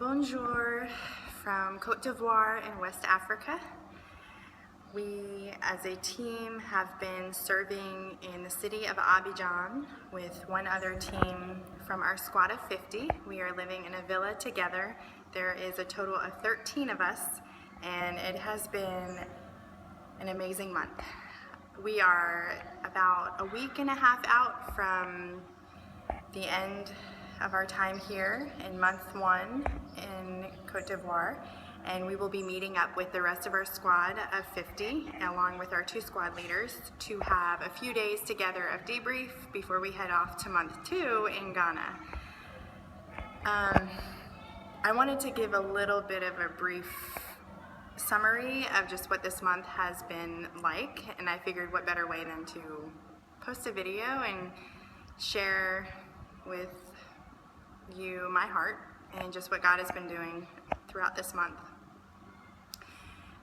Bonjour from Côte d'Ivoire in West Africa. We as a team have been serving in the city of Abidjan with one other team from our squad of 50. We are living in a villa together. There is a total of 13 of us, and it has been an amazing month. We are about a week and a half out from the end of our time here in month one in Côte d'Ivoire, and we will be meeting up with the rest of our squad of 50 along with our two squad leaders to have a few days together of debrief before we head off to month two in Ghana. I wanted to give a little bit of a brief summary of just what this month has been like, and I figured what better way than to post a video and share with you my heart and just what God has been doing throughout this month.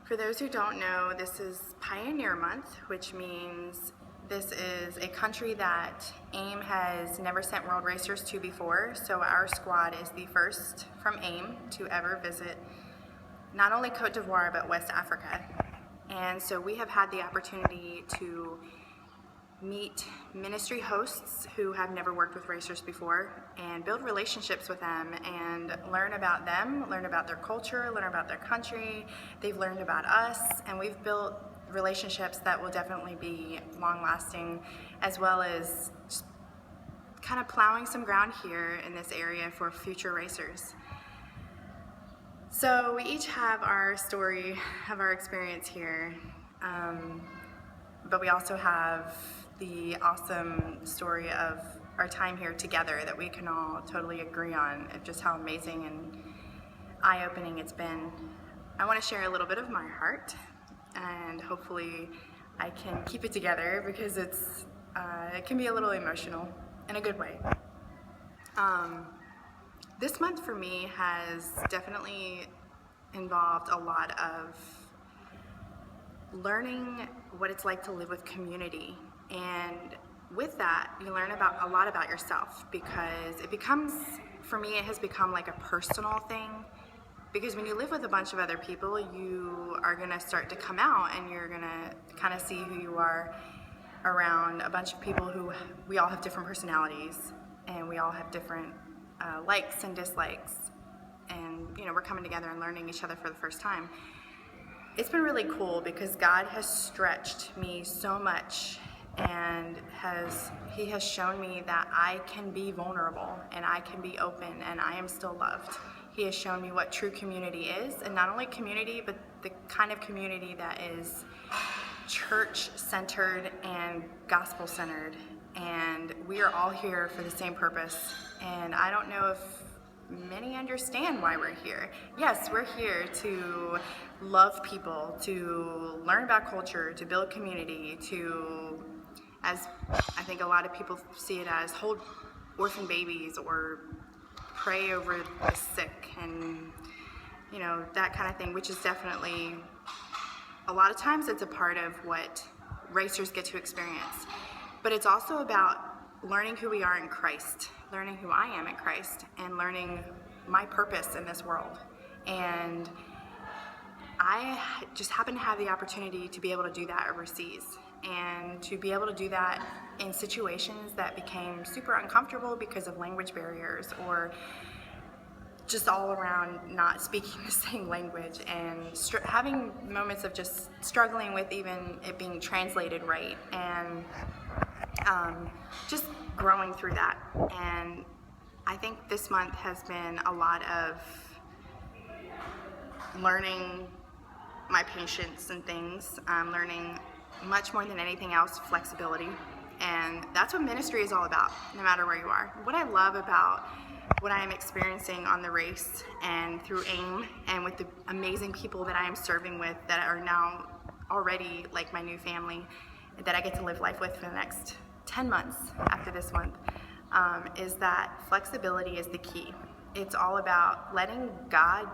For those who don't know, this is Pioneer Month, which means this is a country that AIM has never sent world racers to before, so our squad is the first from AIM to ever visit not only Côte d'Ivoire but West Africa. And so we have had the opportunity to meet ministry hosts who have never worked with racers before and build relationships with them and learn about them, learn about their culture, learn about their country. They've learned about us, and we've built relationships that will definitely be long-lasting, as well as just kind of plowing some ground here in this area for future racers. So we each have our story of our experience here, but we also have the awesome story of our time here together that we can all totally agree on, of just how amazing and eye-opening it's been. I want to share a little bit of my heart, and hopefully I can keep it together because it can be a little emotional in a good way. This month for me has definitely involved a lot of learning what it's like to live with community. And with that, you learn a lot about yourself, because it becomes, for me, it has become like a personal thing. Because when you live with a bunch of other people, you are gonna start to come out and you're gonna kind of see who you are around a bunch of people who, we all have different personalities and we all have different likes and dislikes. And we're coming together and learning each other for the first time. It's been really cool because God has stretched me so much, and he has shown me that I can be vulnerable and I can be open and I am still loved. He has shown me what true community is, and not only community, but the kind of community that is church-centered and gospel-centered. And we are all here for the same purpose, and I don't know if many understand why we're here. Yes, we're here to love people, to learn about culture, to build community, to, as I think a lot of people see it as, hold orphan babies or pray over the sick and that kind of thing, which is definitely, a lot of times it's a part of what racers get to experience. But it's also about learning who we are in Christ, learning who I am in Christ, and learning my purpose in this world. And I just happen to have the opportunity to be able to do that overseas, and to be able to do that in situations that became super uncomfortable because of language barriers, or just all around not speaking the same language, and having moments of just struggling with even it being translated right, and just growing through that. And I think this month has been a lot of learning my patience and things, learning much more than anything else, flexibility. And that's what ministry is all about, no matter where you are. What I love about what I am experiencing on the race and through AIM, and with the amazing people that I am serving with that are now already like my new family, that I get to live life with for the next 10 months after this month, is that flexibility is the key. It's all about letting God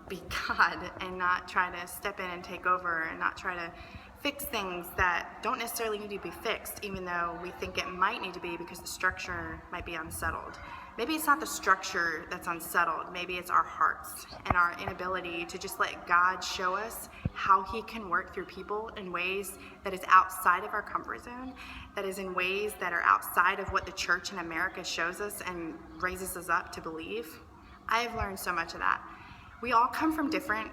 be God and not try to step in and take over, and not try to fix things that don't necessarily need to be fixed, even though we think it might need to be because the structure might be unsettled. maybe it's not the structure that's unsettled. Maybe it's our hearts and our inability to just let God show us how he can work through people in ways that is outside of our comfort zone, that is in ways that are outside of what the church in America shows us and raises us up to believe. I've learned so much of that. We all come from different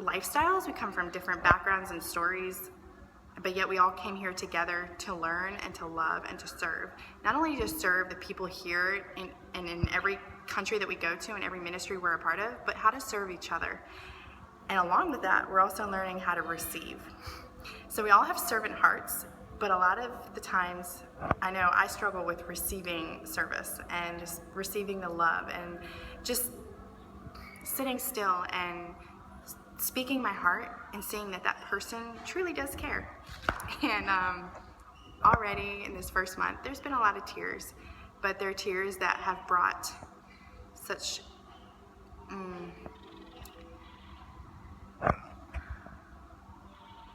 lifestyles. We come from different backgrounds and stories, but yet we all came here together to learn and to love and to serve. Not only to serve the people here and in every country that we go to and every ministry we're a part of, but how to serve each other. And along with that, we're also learning how to receive. So we all have servant hearts, but a lot of the times, I know I struggle with receiving service and just receiving the love and just sitting still and speaking my heart and seeing that that person truly does care. And already in this first month, there's been a lot of tears, but they're tears that have brought such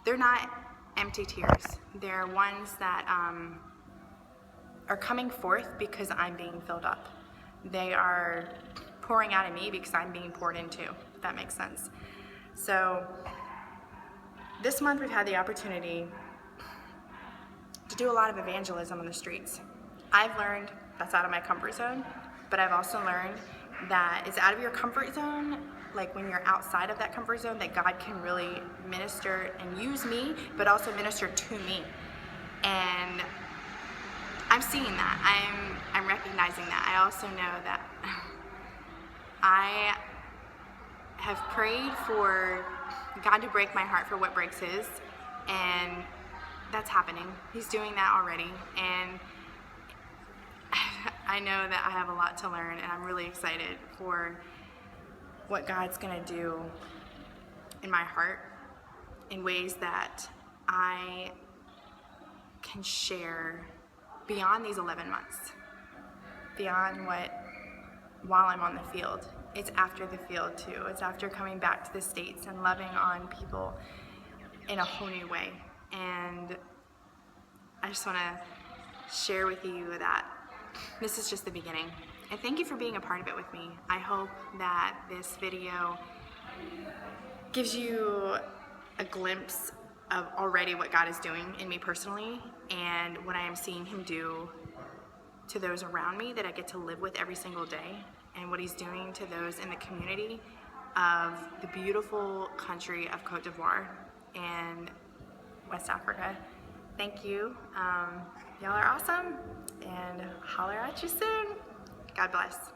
they're not empty tears. They're ones that are coming forth because I'm being filled up. They are pouring out of me because I'm being poured into, if that makes sense. So this month we've had the opportunity to do a lot of evangelism on the streets. I've learned that's out of my comfort zone, but I've also learned that it's out of your comfort zone, like when you're outside of that comfort zone, that God can really minister and use me, but also minister to me. And I'm seeing that. I'm recognizing that. I also know that I have prayed for God to break my heart for what breaks his, and that's happening. He's doing that already, and I know that I have a lot to learn, and I'm really excited for what God's gonna do in my heart in ways that I can share beyond these 11 months, beyond while I'm on the field. It's after the field too. It's after coming back to the States and loving on people in a whole new way. And I just wanna share with you that this is just the beginning. And thank you for being a part of it with me. I hope that this video gives you a glimpse of already what God is doing in me personally and what I am seeing him do to those around me that I get to live with every single day, and what he's doing to those in the community of the beautiful country of Cote d'Ivoire and West Africa. Thank you. Y'all are awesome, and holler at you soon. God bless.